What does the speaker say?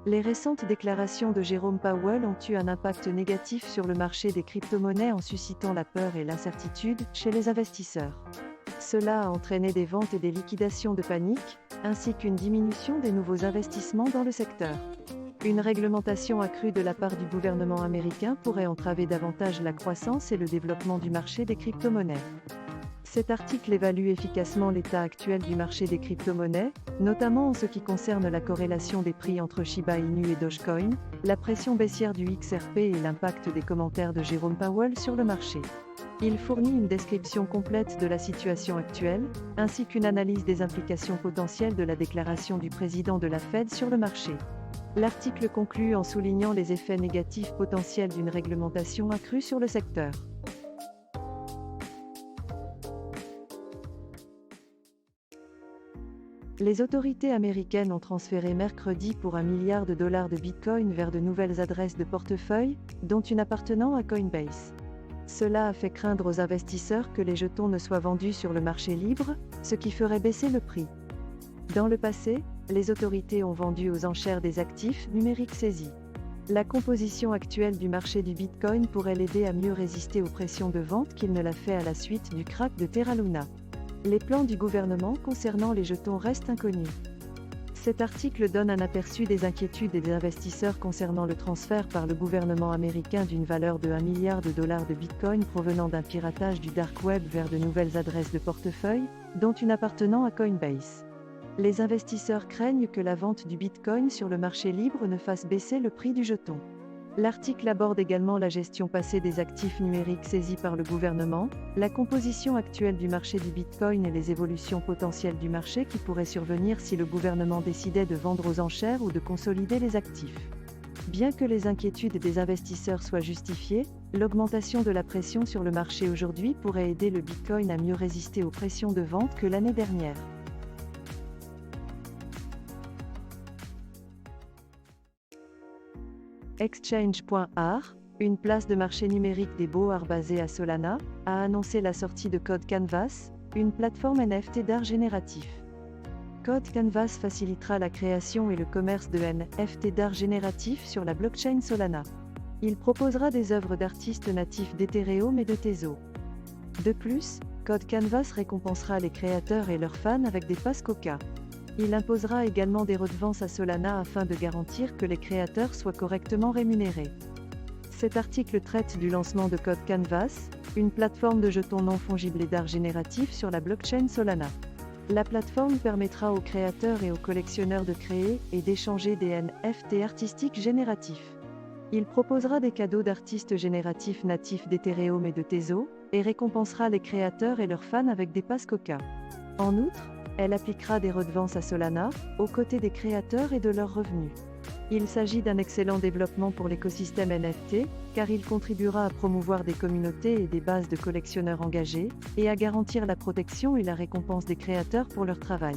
Les récentes déclarations de Jérôme Powell ont eu un impact négatif sur le marché des crypto-monnaies en suscitant la peur et l'incertitude chez les investisseurs. Cela a entraîné des ventes et des liquidations de panique, ainsi qu'une diminution des nouveaux investissements dans le secteur. Une réglementation accrue de la part du gouvernement américain pourrait entraver davantage la croissance et le développement du marché des crypto-monnaies. Cet article évalue efficacement l'état actuel du marché des crypto-monnaies, notamment en ce qui concerne la corrélation des prix entre Shiba Inu et Dogecoin, la pression baissière du XRP et l'impact des commentaires de Jérôme Powell sur le marché. Il fournit une description complète de la situation actuelle, ainsi qu'une analyse des implications potentielles de la déclaration du président de la Fed sur le marché. L'article conclut en soulignant les effets négatifs potentiels d'une réglementation accrue sur le secteur. Les autorités américaines ont transféré mercredi pour $1 milliard de Bitcoin vers de nouvelles adresses de portefeuille, dont une appartenant à Coinbase. Cela a fait craindre aux investisseurs que les jetons ne soient vendus sur le marché libre, ce qui ferait baisser le prix. Dans le passé, les autorités ont vendu aux enchères des actifs numériques saisis. La composition actuelle du marché du Bitcoin pourrait l'aider à mieux résister aux pressions de vente qu'il ne l'a fait à la suite du krach de Terra Luna. Les plans du gouvernement concernant les jetons restent inconnus. Cet article donne un aperçu des inquiétudes des investisseurs concernant le transfert par le gouvernement américain d'une valeur de $1 milliard de Bitcoin provenant d'un piratage du dark web vers de nouvelles adresses de portefeuille, dont une appartenant à Coinbase. Les investisseurs craignent que la vente du Bitcoin sur le marché libre ne fasse baisser le prix du jeton. L'article aborde également la gestion passée des actifs numériques saisis par le gouvernement, la composition actuelle du marché du Bitcoin et les évolutions potentielles du marché qui pourraient survenir si le gouvernement décidait de vendre aux enchères ou de consolider les actifs. Bien que les inquiétudes des investisseurs soient justifiées, l'augmentation de la pression sur le marché aujourd'hui pourrait aider le Bitcoin à mieux résister aux pressions de vente que l'année dernière. Exchange.art, une place de marché numérique des beaux-arts basée à Solana, a annoncé la sortie de Code Canvas, une plateforme NFT d'art génératif. Code Canvas facilitera la création et le commerce de NFT d'art génératif sur la blockchain Solana. Il proposera des œuvres d'artistes natifs d'Ethereum et de Tezos. De plus, Code Canvas récompensera les créateurs et leurs fans avec des passes Coca. Il imposera également des redevances à Solana afin de garantir que les créateurs soient correctement rémunérés. Cet article traite du lancement de Code Canvas, une plateforme de jetons non fongibles et d'art génératif sur la blockchain Solana. La plateforme permettra aux créateurs et aux collectionneurs de créer et d'échanger des NFT artistiques génératifs. Il proposera des cadeaux d'artistes génératifs natifs d'Ethereum et de Tezos, et récompensera les créateurs et leurs fans avec des passes Coca. En outre, elle appliquera des redevances à Solana, aux côtés des créateurs et de leurs revenus. Il s'agit d'un excellent développement pour l'écosystème NFT, car il contribuera à promouvoir des communautés et des bases de collectionneurs engagés, et à garantir la protection et la récompense des créateurs pour leur travail.